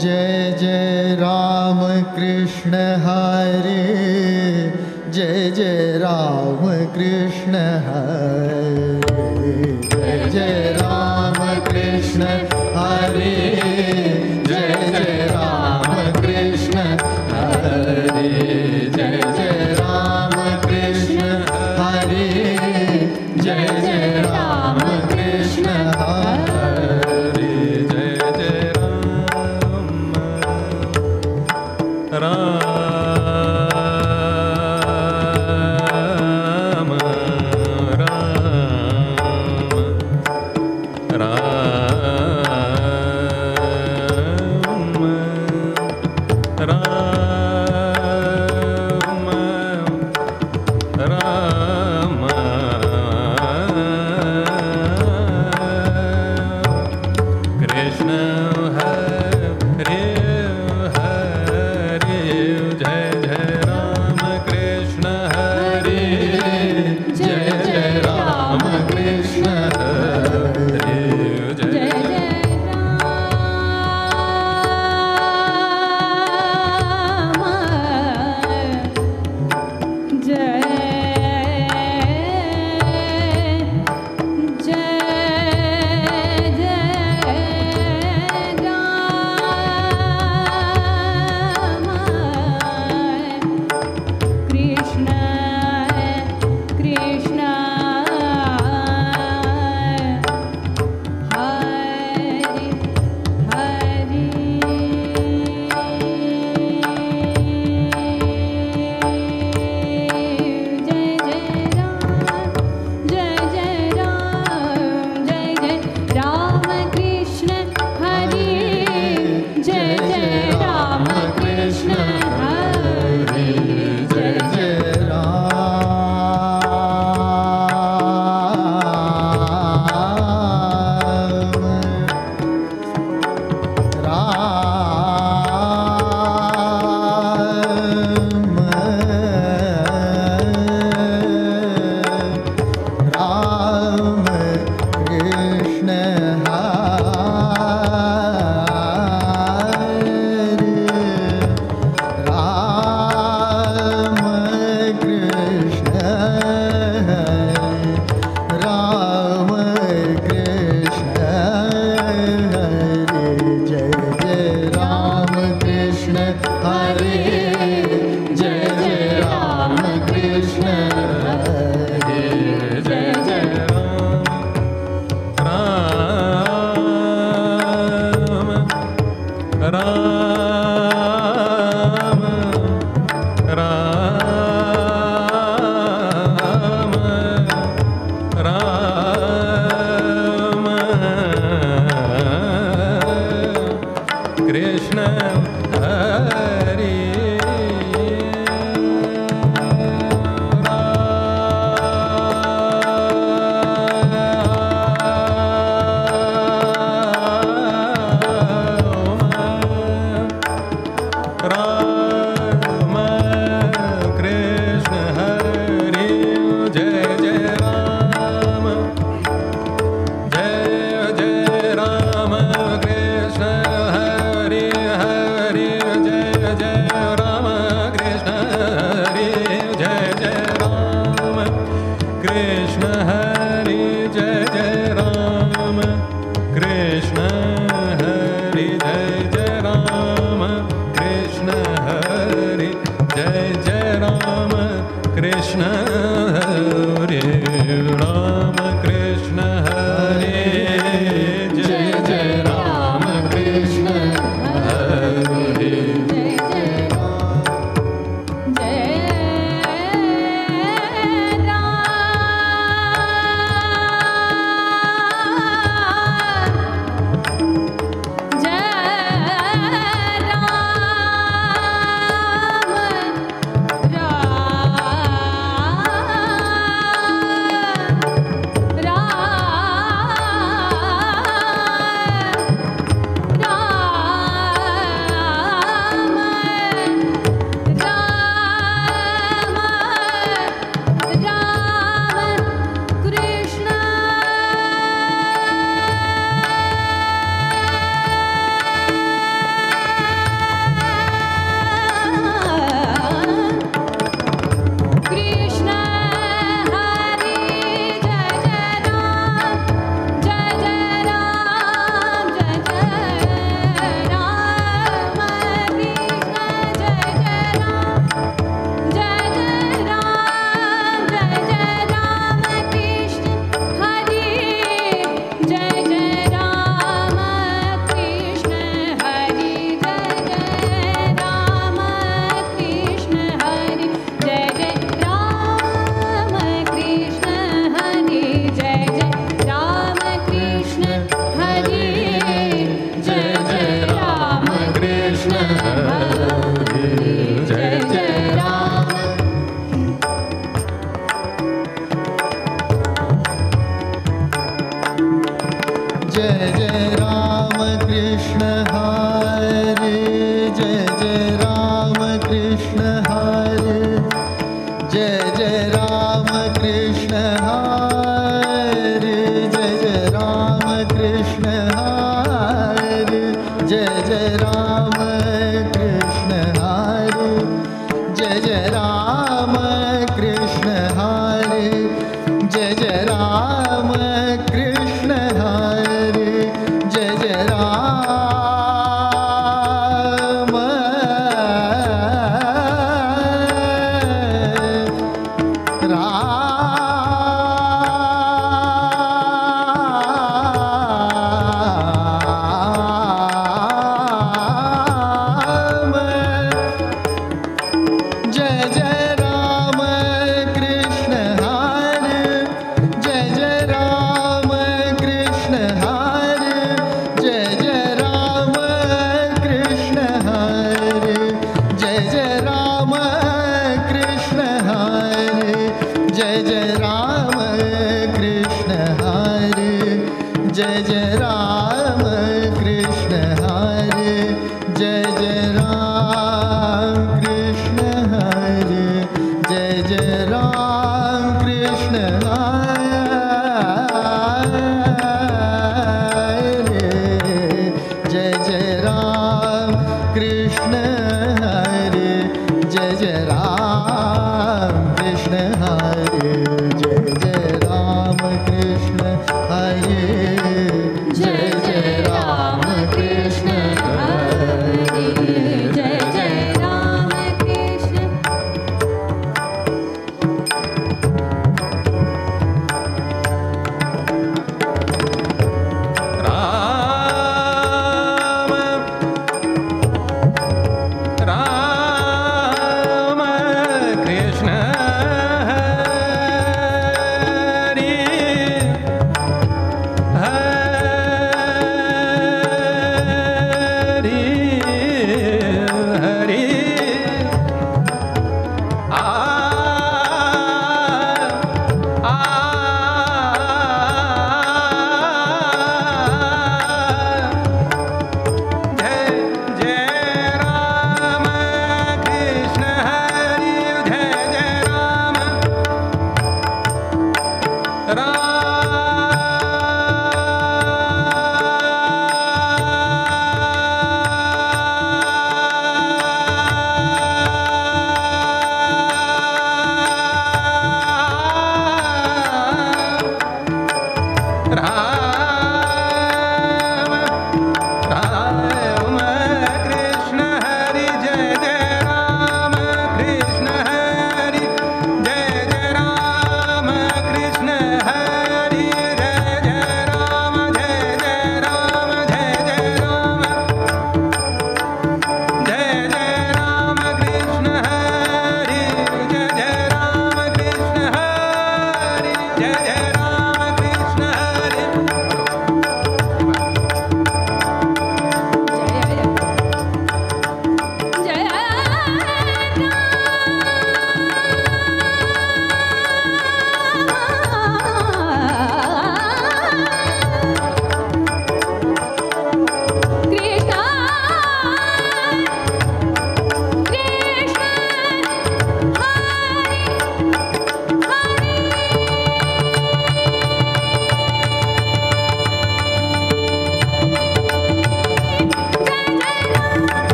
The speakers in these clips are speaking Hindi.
जय जय राम कृष्ण हरे, जय जय राम कृष्ण हरे, जय जय राम कृष्ण हरे, जय जय राम कृष्ण हरे, जय जय राम कृष्ण हरे, जय जय राम कृष्ण हरे, जय जय राम जय राम कृष्ण हरे जय जय राम कृष्ण हरे जय जय राम कृष्ण हरे जय जय राम जय जय राम कृष्ण हरे जय जय राम कृष्ण हरे जय जय राम कृष्ण हरे जय जय राम कृष्ण हरे जय जय राम कृष्ण हरे जय जय राम कृष्ण हरे जय जय राम कृष्ण हरे जय जय राम कृष्ण हरे जय जय राम कृष्ण हरे जय जय राम कृष्ण हरे जय जय राम कृष्ण हरे जय जय राम कृष्ण हरे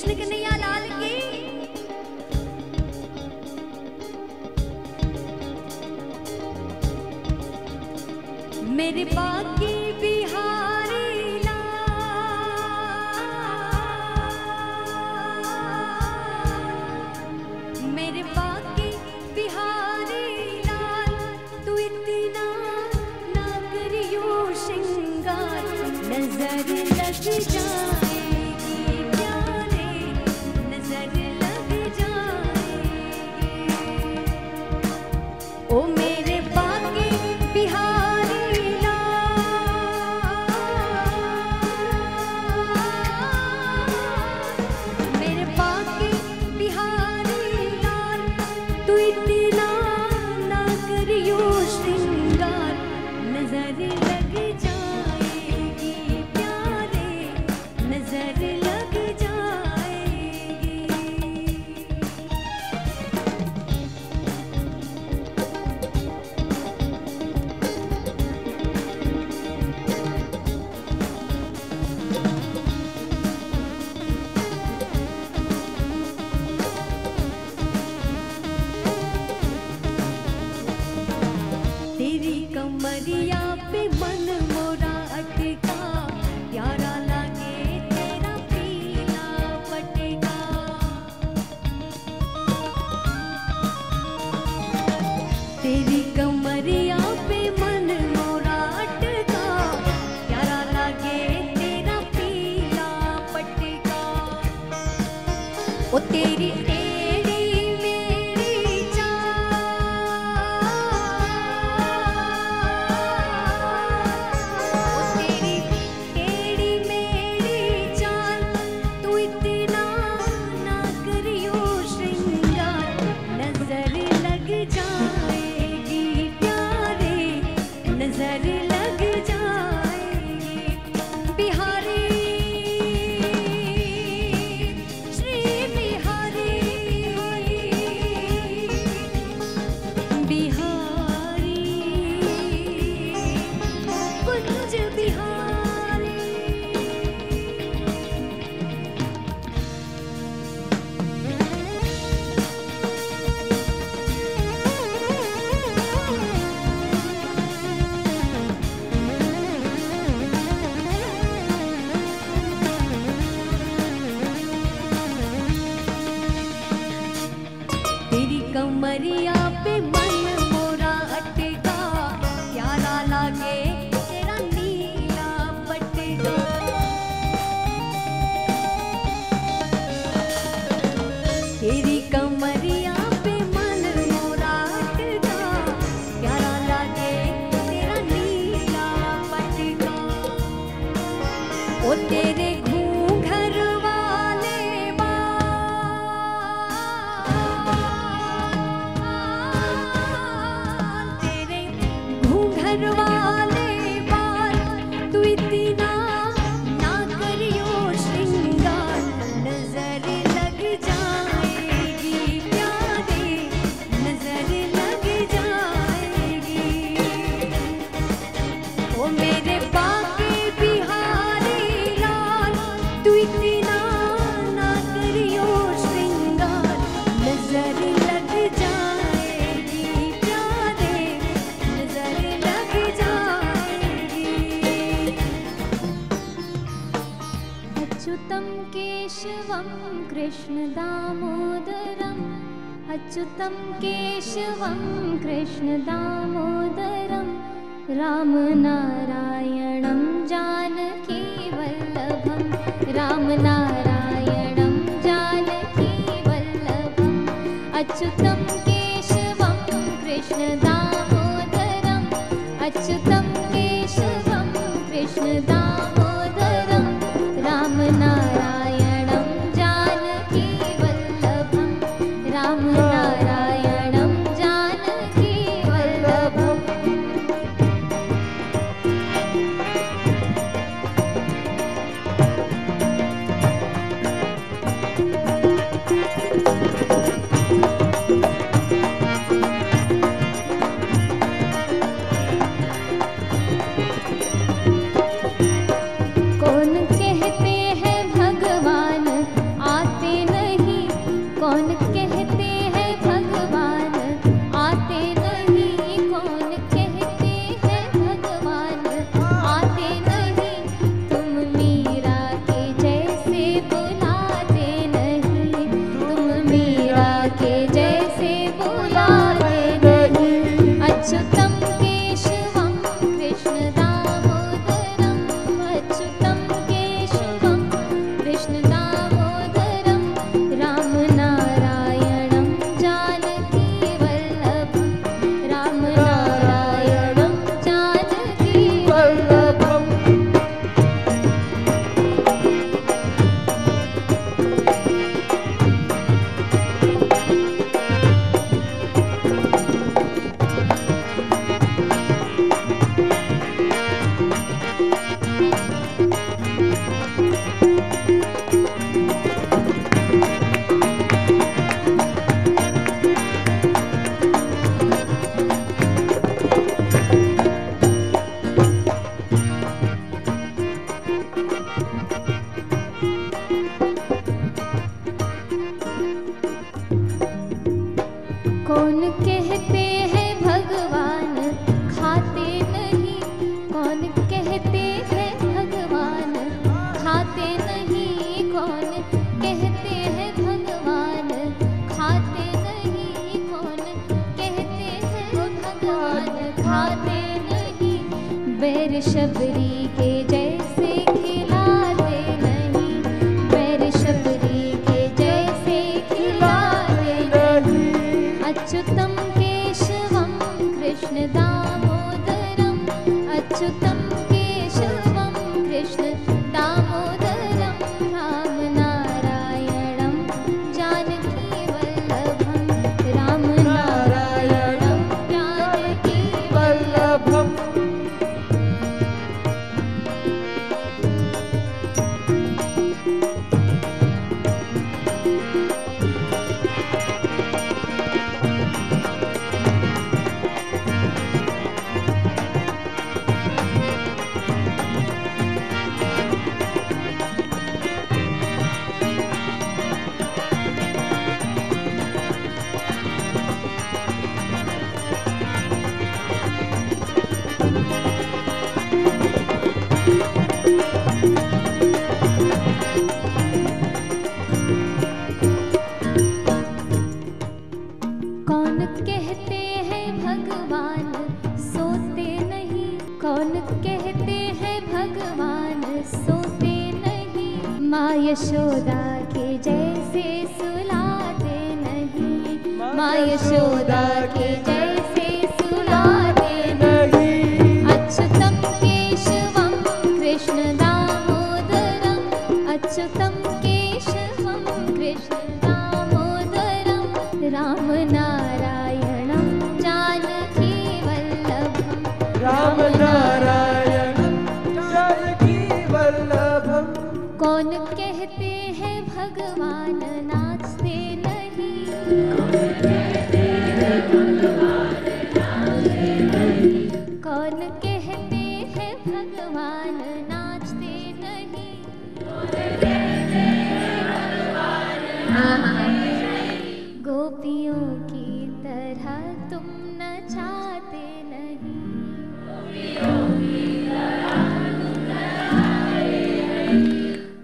कृष्ण कन्हैया लाल की। मेरे बाकी बिहारी लाल, मेरे बाकी बिहारी लाल, तू इतना ना करियो श्रृंगार, नजर लग जाएगी प्यारे, नजर लग जाएगी। ओ मेरे बाकी बिहारी लाल, मेरे बाकी बिहारी लाल, तू इतना ना करियो श्रृंगार, नजर लग जाएगी प्यारे, नजर लग जाएगी। तेरी कमरिया पे मन मोरा अटका, प्यारा लागे तेरा पीला पटका। तेरी कमरिया पे मन मोरा अटका, प्यारा लागे तेरा पीला पटका। ओ तेरी टेढ़ी मेरी चाल, ओ तेरी टेढ़ी मेरी चाल, तू इतना ना करियो श्रृंगार, नजर लग जाएगी प्यारे, नजर लग जाएगी। बिहारी श्री बिहारी, बिहारी कुंज बिहारी। तेरी कमरिया पे मन मोरा अटका, प्यारा लागे तेरा नीला पटका। तेरी कमरिया पे मन मोरा अटका, प्यारा लागे तेरा नीला पटका। ओ तेरे घूंघर वाले बाल, तेरे घूंघर वाले बाल, तू इतना ना करियो श्रृंगार, नजर लग जाएगी प्यारे, नजर लग जाएगी। ओ मेरे बाकी बिहारी लाल, तू इतना ना करियो श्रृंगार, नजर लग जाएगी प्यारे, नजर लग जाएगी। अच्युतं केशवं कृष्ण दामोदरम्, अच्युतं केशवं कृष्ण दामोदरम्, रामनारायणं जानकी वल्लभं, रामनारायणं जानकी वल्लभम्। अच्युतं केशवं कृष्ण दामोदरम्, अच्युतं केशवं कृष्ण दामोदरम्, रामनारायणं जानकी वल्लभम्, रामनारायणं जानकी वल्लभम्। बैर शबरी के जैसे खिलाते नहीं, बैर शबरी के जैसे खिलाते नहीं। अच्युतम केशवम कृष्ण दामोदरम, अच्युतम केशवम कृष्ण दामोदरम, राम नारायणम जानकी वल्लभम, राम नारायणम जानकी वल्लभम। कौन कहते हैं भगवान सोते नहीं, कौन कहते हैं भगवान सोते नहीं। माँ यशोदा के जैसे सुलाते नहीं, माँ यशोदा के जैसे सुलाते नहीं। अच्युतम केशवम कृष्ण दामोदरम, अच्युतम केशवम कृष्ण दामोदरम, राम नारायणम जानकी वल्लभम, राम नारायणम जानकी वल्लभम। कौन कहते हैं भगवान नाचते नहीं, कौन कहते हैं भगवान नाचते नहीं। गोपियों की तरह तुम नचाते नहीं,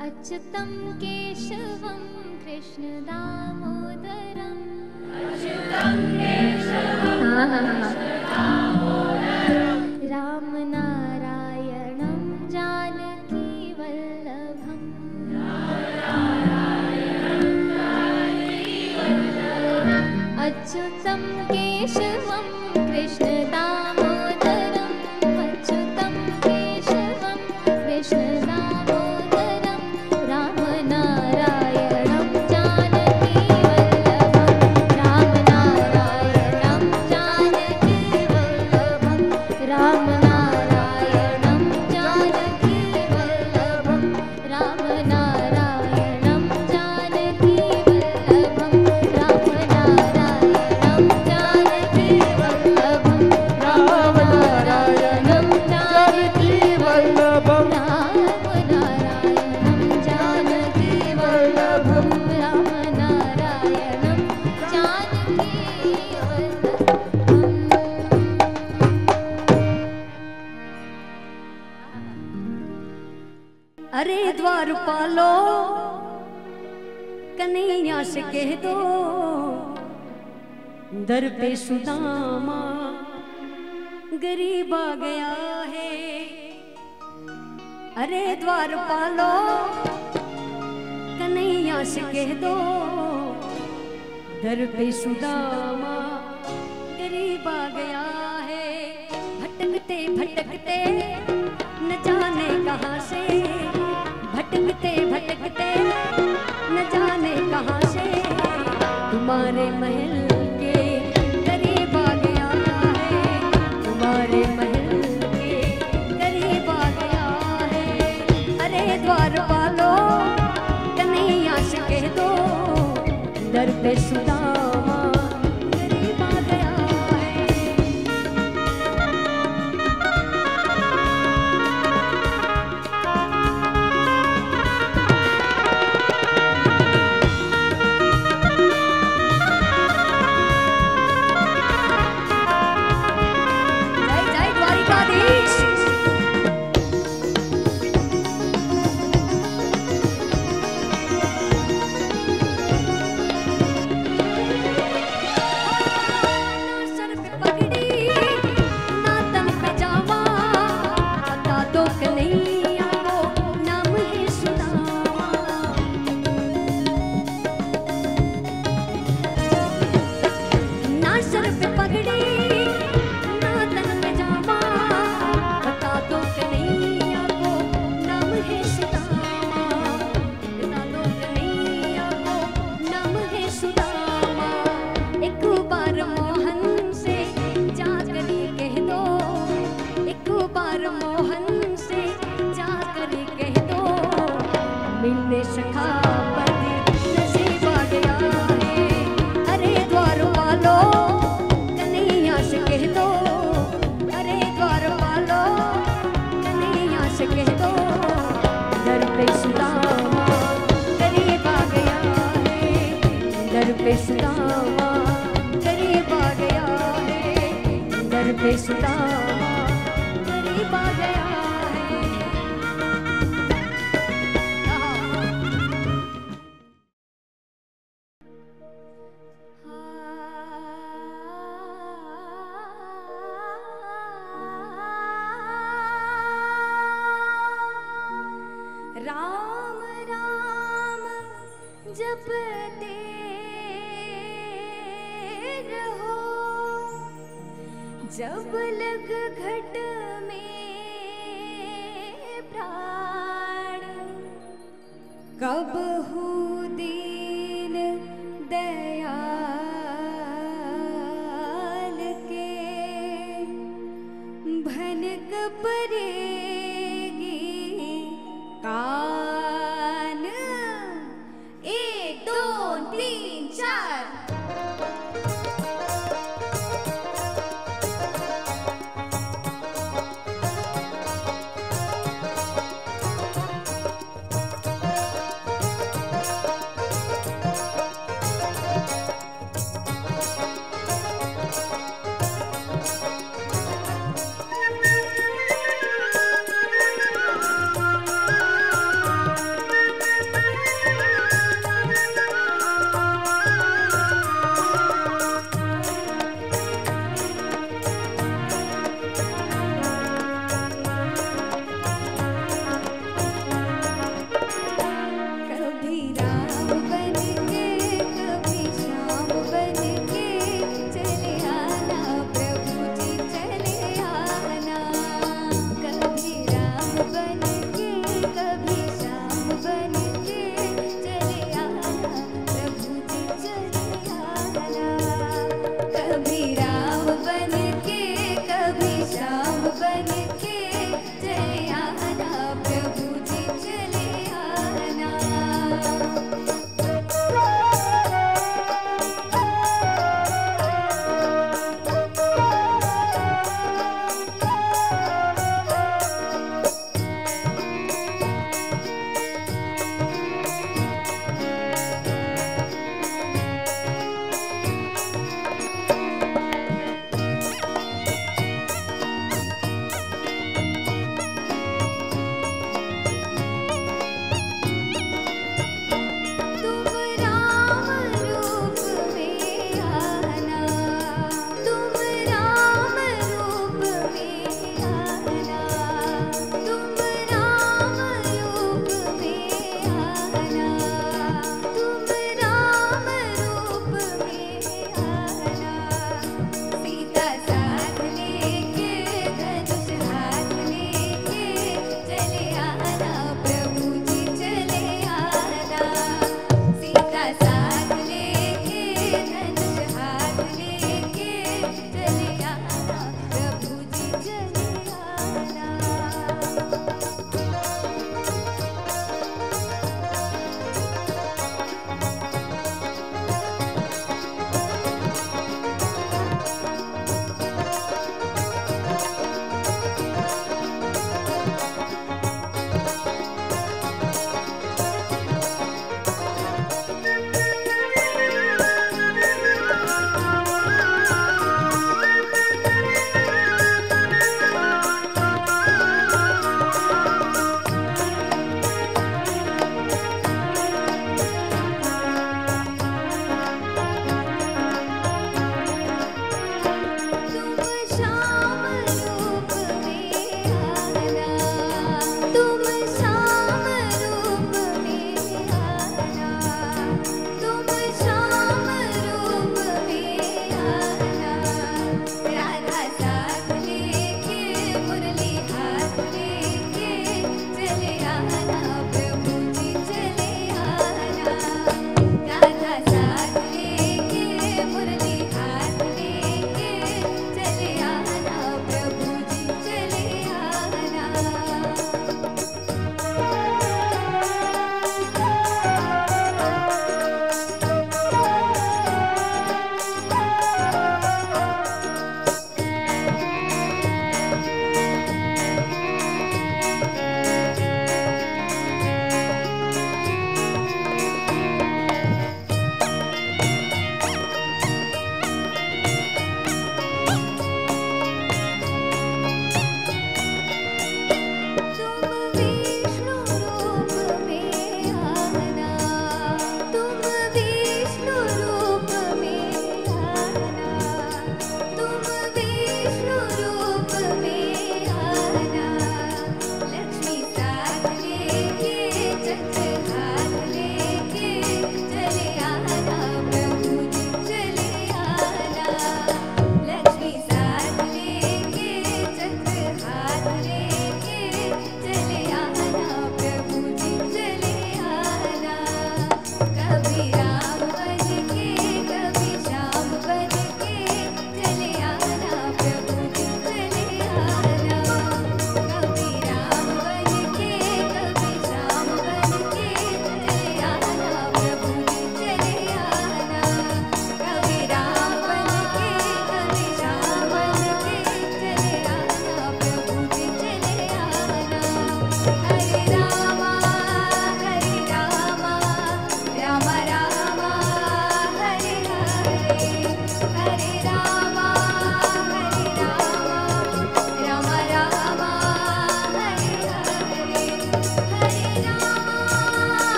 अच्युतम केशवम कृष्ण दामोदरम, राम नारायणम जानकी वल्लभम, अच्युतम केशवम कृष्ण दामोदरम, अच्युतम केशवम कृष्ण दामोदरम, राम नारायणम जानकी वल्लभम, राम नारायणम जानकी वल्लभम, राम नारायणम जानकी वल्लभम, राम नारायणम जानकी वल्लभम, राम नारायणम जानकी वल्लभम, राम नारायणम जानकी वल्लभम। राम नारायणम जानकी वल्लभम, राम नारायणम जानकी वल्लभम। अरे द्वारपालो कन्हैया से कह दो, दर पे सुदामा गरीब आ गया है। अरे द्वारपालो कन्हैया से कह दो, दर पे सुदामा गरीब आ गया है। भटकते भटकते न जाने कहाँ से, भटकते भटकते न जाने कहाँ से, तुम्हारे महल के करीब आ गया है, तुम्हारे महल के करीब आ गया है। अरे द्वारपालो कन्हैया से कह दो, दर पे सुदामा गरीब आ गया है। पे सुदामा गरीब आ गया है, दर पे सुदामा गरीब आ गया है। राम राम जपते रहो, जब लग घट में प्राण, कब हो दीन दयाल के भनक परेगी कान। 1 2 3 4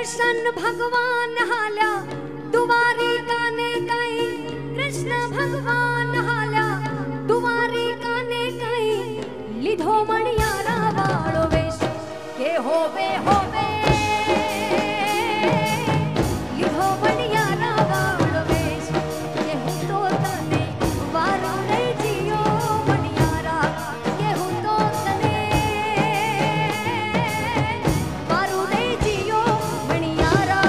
कृष्ण भगवान हाल्या दुवारी काने काई कृष्ण भगवान हाल्या दुवारी काने काई लिधो मणियारा वाळो वेश के होवे होवे लिधो मणियारा वाळो वेश के हूँ तो तने वारो रे जियो मणियारा के हूँ तो तने वारो रे जियो मणियारा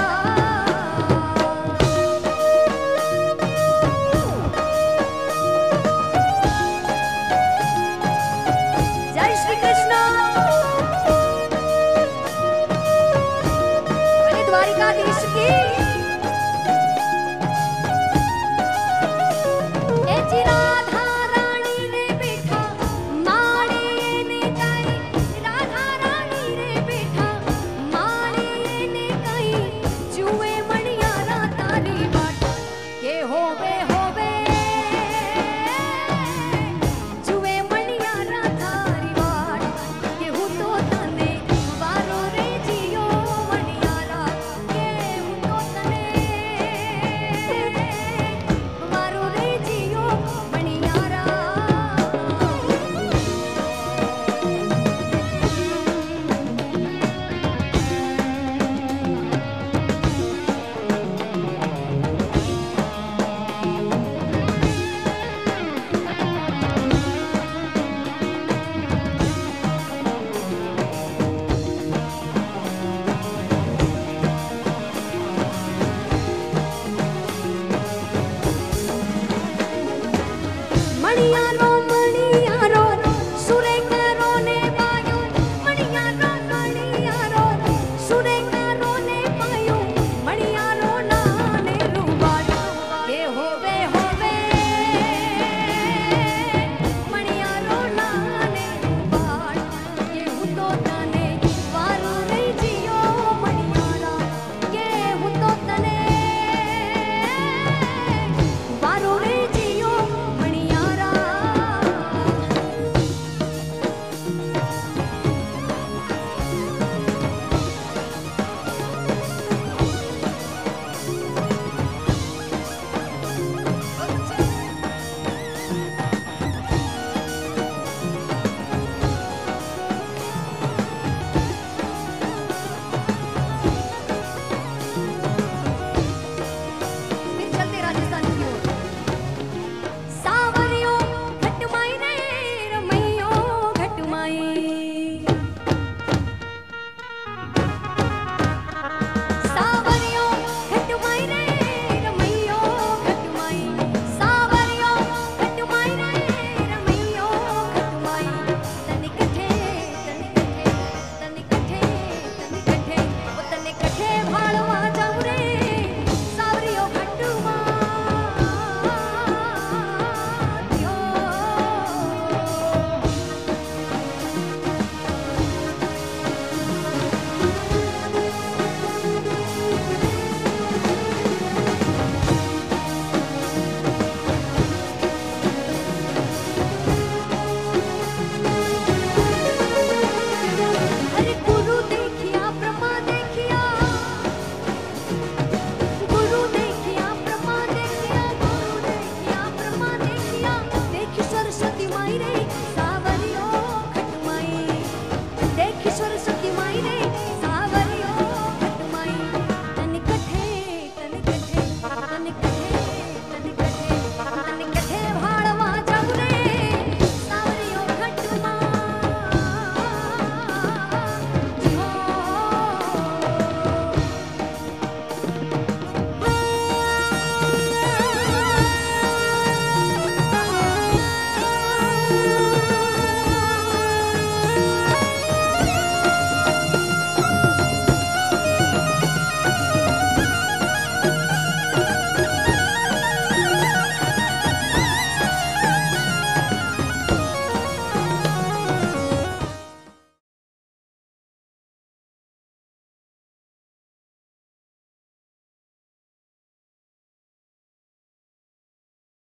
जय श्री कृष्ण बोले द्वारिकाधीश की ए जी राधा रानी रे बैठा माड़े ने काई राधा रानी रे बैठा माड़े ने काई जुए मणियारा तारी बाट के होवे होवे जुए मणियारा तारी बाट के हूँ तो तने वारो रे जियो मणियारा के हूँ तो तने वारो रे जियो मणियारा मणियारो